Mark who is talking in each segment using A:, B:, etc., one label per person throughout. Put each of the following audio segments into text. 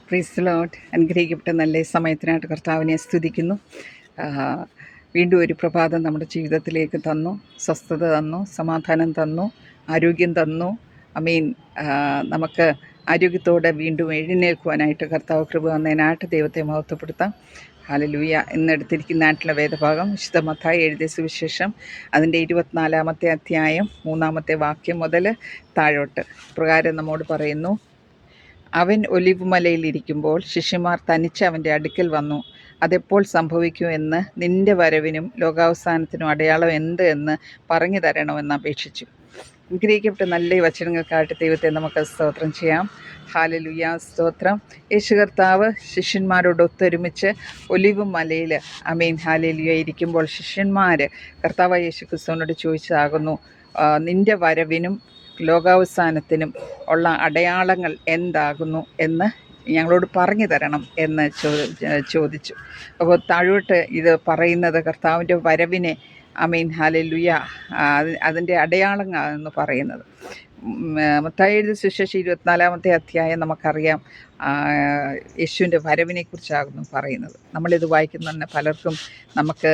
A: Praise the Lord. അനുഗ്രഹിക്കപ്പെട്ട നല്ല ഈ സമയത്തിനായിട്ട് കർത്താവിനെ സ്തുതിക്കുന്നു. വീണ്ടും ഒരു പ്രഭാതം നമ്മുടെ ജീവിതത്തിലേക്ക് തന്നു, സ്വസ്ഥത തന്നു, സമാധാനം തന്നു, ആരോഗ്യം തന്നു. അമീൻ. നമുക്ക് ആരോഗ്യത്തോടെ വീണ്ടും എഴുന്നേൽക്കുവാനായിട്ട് കർത്താവ് കൃപ വന്നതിനായിട്ട് ദൈവത്തെ മഹത്വപ്പെടുത്താം. ഹല്ലേലൂയ. ഇന്നെടുത്തിരിക്കുന്നതായിട്ടുള്ള വേദഭാഗം വിശുദ്ധ മത്തായി എഴുതിയ സുവിശേഷം അതിൻ്റെ 24-ാമത്തെ അധ്യായം 3-ാമത്തെ വാക്യം മുതൽ താഴോട്ട് പ്രകാരം നമ്മോട് പറയുന്നു. അവൻ ഒലിവ് മലയിലിരിക്കുമ്പോൾ ശിഷ്യന്മാർ തനിച്ച് അവൻ്റെ അടുക്കൽ വന്നു. അതെപ്പോൾ സംഭവിക്കുമെന്ന് നിന്റെ വരവിനും ലോകാവസാനത്തിനും അടയാളം എന്ത് എന്ന് പറഞ്ഞു തരണമെന്ന് അപേക്ഷിച്ചു. അനുഗ്രഹിക്കപ്പെട്ട നല്ല ഈ വചനങ്ങൾക്കായിട്ട് ദൈവത്തെ നമുക്ക് സ്തോത്രം ചെയ്യാം. ഹല്ലേലൂയ, സ്തോത്രം. യേശു കർത്താവ് ശിഷ്യന്മാരോട് ഒത്തൊരുമിച്ച് ഒലിവ് മലയിൽ ഹല്ലേലൂയ ഇരിക്കുമ്പോൾ ശിഷ്യന്മാർ കർത്താവ് യേശു ക്രിസ്തുവിനോട് ചോദിച്ചതാകുന്നു, നിന്റെ വരവിനും ലോകാവസാനത്തിനും ഉള്ള അടയാളങ്ങൾ എന്താകുന്നു എന്ന് ഞങ്ങളോട് പറഞ്ഞു തരണം എന്ന് ചോദിച്ചു. അപ്പോൾ താഴോട്ട് ഇത് പറയുന്നത് കർത്താവിൻ്റെ വരവിനെ ഹല്ലേലൂയ അതിൻ്റെ അടയാളങ്ങളാണെന്ന് പറയുന്നത്. മത്തായി എഴുതിയ സുവിശേഷം 24-ാമത്തെ അധ്യായം നമുക്കറിയാം, യേശുവിൻ്റെ വരവിനെക്കുറിച്ചാകുന്നു പറയുന്നത്. നമ്മളിത് വായിക്കുന്ന പലർക്കും നമുക്ക്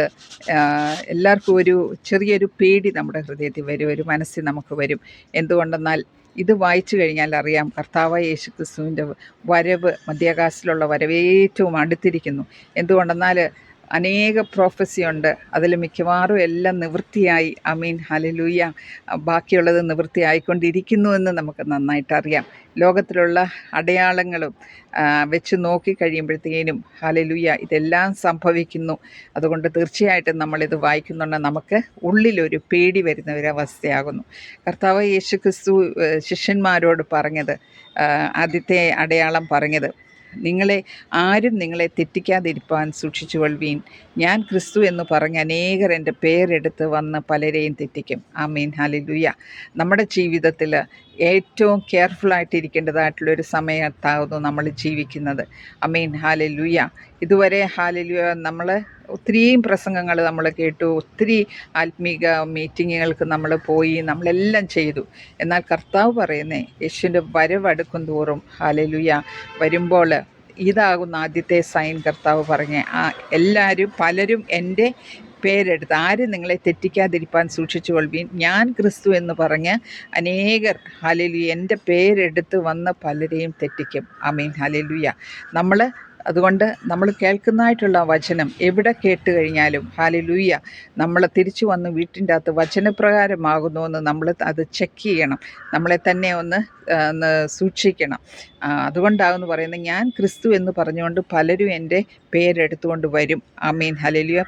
A: എല്ലാവർക്കും ഒരു ചെറിയൊരു പേടി നമ്മുടെ ഹൃദയത്തിൽ വരും, ഒരു മനസ്സിൽ നമുക്ക് വരും. എന്തുകൊണ്ടെന്നാൽ ഇത് വായിച്ചു കഴിഞ്ഞാൽ അറിയാം കർത്താവായ യേശു ക്രിസ്തുവിൻ്റെ വരവ്, മധ്യാകാശത്തിലുള്ള വരവ് ഏറ്റവും അടുത്തിരിക്കുന്നു. എന്തുകൊണ്ടെന്നാൽ അനേക പ്രോഫസി ഉണ്ട്, അതിൽ മിക്കവാറും എല്ലാം നിവൃത്തിയായി. ഹല്ലേലൂയ. ബാക്കിയുള്ളത് നിവൃത്തിയായിക്കൊണ്ടിരിക്കുന്നു എന്ന് നമുക്ക് നന്നായിട്ടറിയാം. ലോകത്തിലുള്ള അടയാളങ്ങളും വെച്ച് നോക്കിക്കഴിയുമ്പോഴത്തേനും ഹല്ലേലൂയ ഇതെല്ലാം സംഭവിക്കുന്നു. അതുകൊണ്ട് തീർച്ചയായിട്ടും നമ്മളിത് വായിക്കുന്നുണ്ട് നമുക്ക് ഉള്ളിലൊരു പേടി വരുന്ന ഒരവസ്ഥയാകുന്നു. കർത്താവ് യേശു ക്രിസ്തു ശിഷ്യന്മാരോട് പറഞ്ഞത്, ആദ്യത്തെ അടയാളം പറഞ്ഞത്, ആരും നിങ്ങളെ തെറ്റിക്കാതിരിപ്പാൻ സൂക്ഷിച്ചുകൊള്ളുവീൻ. ഞാൻ ക്രിസ്തു എന്ന് പറഞ്ഞ് അനേകർ എൻ്റെ പേരെടുത്ത് വന്ന് പലരെയും തെറ്റിക്കും. ഹല്ലേലൂയ. നമ്മുടെ ജീവിതത്തിൽ ഏറ്റവും കെയർഫുള്ളായിട്ടിരിക്കേണ്ടതായിട്ടുള്ളൊരു സമയത്താകുന്നു നമ്മൾ ജീവിക്കുന്നത്. ഹല്ലേലൂയ. ഇതുവരെ ഹല്ലേലൂയ നമ്മൾ ഒത്തിരിയും പ്രസംഗങ്ങൾ നമ്മൾ കേട്ടു, ഒത്തിരി ആത്മീക മീറ്റിങ്ങുകൾക്ക് നമ്മൾ പോയി, നമ്മളെല്ലാം ചെയ്തു. എന്നാൽ കർത്താവ് പറയുന്നേ, യേശുവിൻ്റെ വരവടുക്കും തോറും ഹല്ലേലൂയ വരുമ്പോൾ ഇതാകുന്ന ആദ്യത്തെ സൈൻ കർത്താവ് പറഞ്ഞേ, പലരും എൻ്റെ പേരെടുത്ത്, ആരും നിങ്ങളെ തെറ്റിക്കാതിരിപ്പാൻ സൂക്ഷിച്ചുകൊള്ളുവീൻ. ഞാൻ ക്രിസ്തു എന്ന് പറഞ്ഞ് അനേകർ ഹല്ലേലൂയ എൻ്റെ പേരെടുത്ത് വന്ന് പലരെയും തെറ്റിക്കും. ഹല്ലേലൂയ. അതുകൊണ്ട് നമ്മൾ കേൾക്കുന്നതായിട്ടുള്ള വചനം എവിടെ കേട്ട് കഴിഞ്ഞാലും ഹല്ലേലൂയ നമ്മൾ തിരിച്ചു വന്ന് വീട്ടിൻ്റെ അകത്ത് വചനപ്രകാരമാകുന്നു എന്ന് നമ്മൾ അത് ചെക്ക് ചെയ്യണം, നമ്മളെ തന്നെ ഒന്ന് സൂക്ഷിക്കണം. അതുകൊണ്ടാകുന്നു പറയുന്നത്, ഞാൻ ക്രിസ്തു എന്ന് പറഞ്ഞുകൊണ്ട് പലരും എൻ്റെ പേരെടുത്തുകൊണ്ട് വരും. ഹല്ലേലൂയ.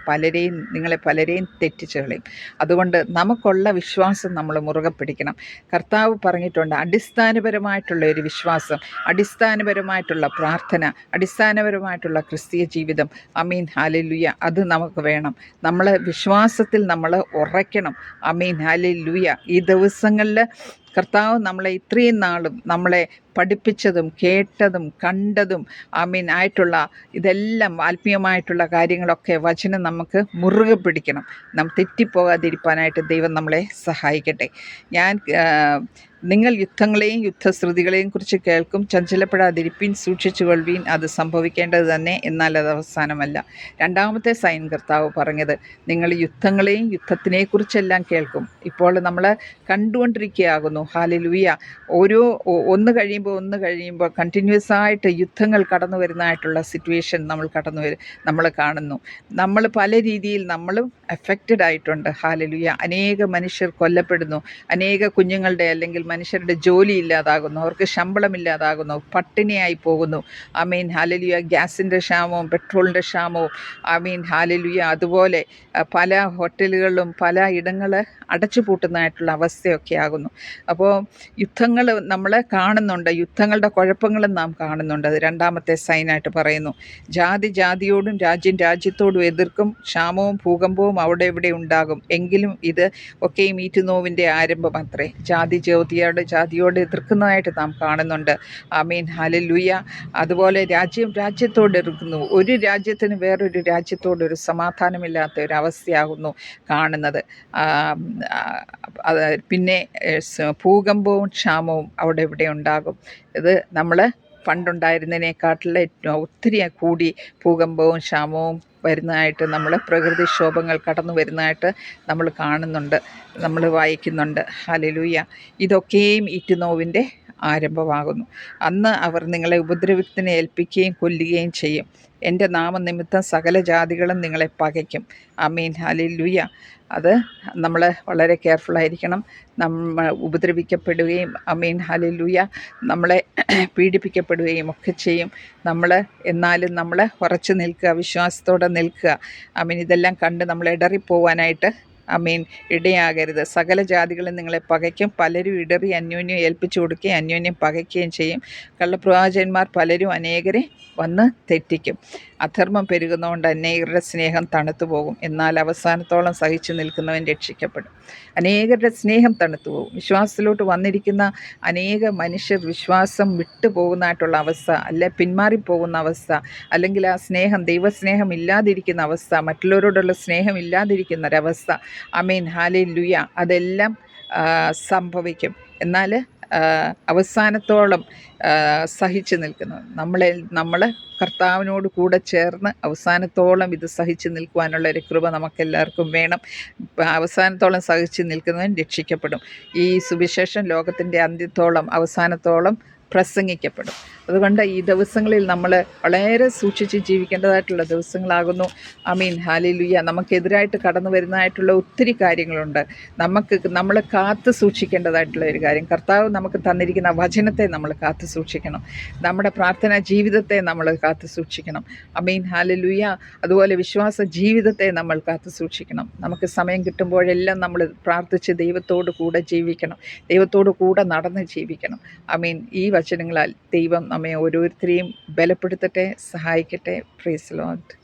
A: നിങ്ങളെ പലരെയും തെറ്റിച്ച് കളയും. അതുകൊണ്ട് നമുക്കുള്ള വിശ്വാസം നമ്മൾ മുറുകെ പിടിക്കണം. കർത്താവ് പറഞ്ഞിട്ടുണ്ട്, അടിസ്ഥാനപരമായിട്ടുള്ള ഒരു വിശ്വാസം, അടിസ്ഥാനപരമായിട്ടുള്ള പ്രാർത്ഥന, അടിസ്ഥാനപരമായിട്ടുള്ള ക്രിസ്തീയ ജീവിതം ഹല്ലേലൂയ അത് നമുക്ക് വേണം. നമ്മൾ വിശ്വാസത്തിൽ നമ്മൾ ഉറയ്ക്കണം. ഹല്ലേലൂയ. ഈ ദിവസങ്ങളിൽ കർത്താവ് നമ്മളെ ഇത്രയും നാളും നമ്മളെ പഠിപ്പിച്ചതും കേട്ടതും കണ്ടതും ആയിട്ടുള്ള ഇതെല്ലാം ആത്മീയമായിട്ടുള്ള കാര്യങ്ങളൊക്കെ വചനം നമുക്ക് മുറുകെ പിടിക്കണം. തെറ്റിപ്പോകാതിരിക്കാനായിട്ട് ദൈവം നമ്മളെ സഹായിക്കട്ടെ. നിങ്ങൾ യുദ്ധങ്ങളെയും യുദ്ധശ്രുതികളെയും കുറിച്ച് കേൾക്കും, ചഞ്ചലപ്പെടാതിരിപ്പിൻ, സൂക്ഷിച്ചുകൊള്ളുവീൻ. അത് സംഭവിക്കേണ്ടത് തന്നെ, എന്നാൽ അത് അവസാനമല്ല. രണ്ടാമത്തെ സൈൻ കർത്താവ് പറഞ്ഞത്, നിങ്ങൾ യുദ്ധങ്ങളെയും യുദ്ധത്തിനെക്കുറിച്ചെല്ലാം കേൾക്കും. ഇപ്പോൾ നമ്മൾ കണ്ടുകൊണ്ടിരിക്കുകയാകുന്നു ഹല്ലേലൂയ. ഒന്ന് കഴിയുമ്പോൾ കണ്ടിന്യൂസ് ആയിട്ട് യുദ്ധങ്ങൾ കടന്നു വരുന്നതായിട്ടുള്ള സിറ്റുവേഷൻ നമ്മൾ കാണുന്നു. നമ്മൾ പല രീതിയിൽ നമ്മളും എഫക്റ്റഡ് ആയിട്ടുണ്ട്. ഹല്ലേലൂയ. അനേക മനുഷ്യർ കൊല്ലപ്പെടുന്നു, അനേക കുഞ്ഞുങ്ങളുടെ അല്ലെങ്കിൽ മനുഷ്യരുടെ ജോലി ഇല്ലാതാകുന്നു, അവർക്ക് ശമ്പളമില്ലാതാകുന്നു, പട്ടിണിയായി പോകുന്നു. ഹല്ലേലൂയ. ഗ്യാസിൻ്റെ ക്ഷാമവും പെട്രോളിൻ്റെ ക്ഷാമവും ഹല്ലേലൂയ. അതുപോലെ പല ഹോട്ടലുകളിലും പല ഇടങ്ങൾ അടച്ചുപൂട്ടുന്നതായിട്ടുള്ള അവസ്ഥയൊക്കെ ആകുന്നു. അപ്പോൾ യുദ്ധങ്ങൾ നമ്മൾ കാണുന്നുണ്ട്, യുദ്ധങ്ങളുടെ കുഴപ്പങ്ങളും നാം കാണുന്നുണ്ട്. അത് രണ്ടാമത്തെ സൈനായിട്ട് പറയുന്നു. ജാതി ജാതിയോടും രാജ്യം രാജ്യത്തോടും എതിർക്കും, ക്ഷാമവും ഭൂകമ്പവും അവിടെ ഇവിടെ ഉണ്ടാകും. എങ്കിലും ഇത് ഒക്കെയും ഈറ്റുനോവിൻ്റെ ആരംഭം അത്രേ. ജാതി ജാതിയോട് എതിർക്കുന്നതായിട്ട് നാം കാണുന്നുണ്ട്. ഹല്ലേലൂയ. അതുപോലെ രാജ്യം രാജ്യത്തോട് എതിർക്കുന്നു. ഒരു രാജ്യത്തിന് വേറൊരു രാജ്യത്തോടൊരു സമാധാനമില്ലാത്ത ഒരു അവസ്ഥയാകുന്നു കാണുന്നത്. പിന്നെ ഭൂകമ്പവും ക്ഷാമവും അവിടെ ഇവിടെ ഉണ്ടാകും. ഇത് നമ്മൾ പണ്ടുണ്ടായിരുന്നതിനെക്കാട്ടിലും ഒത്തിരി കൂടി ഭൂകമ്പവും ക്ഷാമവും വരുന്നതായിട്ട് നമ്മൾ പ്രകൃതിക്ഷോഭങ്ങൾ കടന്നു വരുന്നതായിട്ട് നമ്മൾ കാണുന്നുണ്ട്, നമ്മൾ വായിക്കുന്നുണ്ട്. ഹല്ലേലൂയ. ഇതൊക്കെയും ഈറ്റുനോവിൻ്റെ ആരംഭമാകുന്നു. അന്ന് അവർ നിങ്ങളെ ഉപദ്രവത്തിന് ഏൽപ്പിക്കുകയും കൊല്ലുകയും ചെയ്യും. എൻ്റെ നാമനിമിത്തം സകല ജാതികളും നിങ്ങളെ പകയ്ക്കും. ആമീൻ. ഹല്ലേലൂയ. അത് നമ്മൾ വളരെ കെയർഫുള്ളായിരിക്കണം. നമ്മൾ ഉപദ്രവിക്കപ്പെടുകയും ആമീൻ ഹല്ലേലൂയ നമ്മളെ പീഡിപ്പിക്കപ്പെടുകയും ഒക്കെ ചെയ്യും. എന്നാലും നമ്മൾ ഉറച്ചു നിൽക്കുക, വിശ്വാസത്തോടെ നിൽക്കുക. ആമീൻ. ഇതെല്ലാം കണ്ട് നമ്മൾ ഇടറിപ്പോവാനായിട്ട് ആമീൻ ഇടയാകരുത്. സകല ജാതികളും നിങ്ങളെ പകയ്ക്കും. പലരും ഇടറി അന്യോന്യം ഏൽപ്പിച്ചു കൊടുക്കുകയും അന്യോന്യം പകയ്ക്കുകയും ചെയ്യും. കള്ളപ്രവാചകന്മാർ പലരും അനേകരെ വന്ന് തെറ്റിക്കും. അധർമ്മം പെരുകുന്നതുകൊണ്ട് അനേകരുടെ സ്നേഹം തണുത്തു പോകും. എന്നാൽ അവസാനത്തോളം സഹിച്ചു നിൽക്കുന്നവൻ രക്ഷിക്കപ്പെടും. അനേകരുടെ സ്നേഹം തണുത്തു പോകും. വിശ്വാസത്തിലോട്ട് വന്നിരിക്കുന്ന അനേക മനുഷ്യർ വിശ്വാസം വിട്ടു പോകുന്നതായിട്ടുള്ള അവസ്ഥ, അല്ലെ പിന്മാറിപ്പോകുന്ന അവസ്ഥ, അല്ലെങ്കിൽ ആ സ്നേഹം ദൈവസ്നേഹം ഇല്ലാതിരിക്കുന്ന അവസ്ഥ, മറ്റുള്ളവരോടുള്ള സ്നേഹം ഇല്ലാതിരിക്കുന്ന ഒരവസ്ഥ. ആമീൻ. ഹല്ലേലൂയ. അതെല്ലാം സംഭവിക്കും. എന്നാൽ അവസാനത്തോളം സഹിച്ചു നിൽക്കുന്നു. നമ്മൾ കർത്താവിനോട് കൂടെ ചേർന്ന് അവസാനത്തോളം ഇത് സഹിച്ചു നിൽക്കുവാനുള്ളൊരു കൃപ നമുക്കെല്ലാവർക്കും വേണം. അവസാനത്തോളം സഹിച്ചു നിൽക്കുന്നവൻ രക്ഷിക്കപ്പെടും. ഈ സുവിശേഷം ലോകത്തിൻ്റെ അന്ത്യത്തോളം അവസാനത്തോളം പ്രസംഗിക്കപ്പെടും. അതുകൊണ്ട് ഈ ദിവസങ്ങളിൽ നമ്മൾ വളരെ സൂക്ഷിച്ച് ജീവിക്കേണ്ടതായിട്ടുള്ള ദിവസങ്ങളാകുന്നു. ആമീൻ. ഹല്ലേലൂയ. നമുക്കെതിരായിട്ട് കടന്നു വരുന്നതായിട്ടുള്ള ഒത്തിരി കാര്യങ്ങളുണ്ട്. നമ്മൾ കാത്തു സൂക്ഷിക്കേണ്ടതായിട്ടുള്ള ഒരു കാര്യം, കർത്താവ് നമുക്ക് തന്നിരിക്കുന്ന വചനത്തെ നമ്മൾ കാത്തു സൂക്ഷിക്കണം. നമ്മുടെ പ്രാർത്ഥനാ ജീവിതത്തെ നമ്മൾ കാത്തു സൂക്ഷിക്കണം. ആമീൻ. ഹല്ലേലൂയ. അതുപോലെ വിശ്വാസ ജീവിതത്തെ നമ്മൾ കാത്തു സൂക്ഷിക്കണം. നമുക്ക് സമയം കിട്ടുമ്പോഴെല്ലാം നമ്മൾ പ്രാർത്ഥിച്ച് ദൈവത്തോട് കൂടെ ജീവിക്കണം, ദൈവത്തോട് കൂടെ നടന്ന് ജീവിക്കണം. ആമീൻ. ഈ വചനങ്ങളാൽ ദൈവം നമ്മെ ഓരോരുത്തരെയും ബലപ്പെടുത്തട്ടെ, സഹായിക്കട്ടെ. Praise the Lord.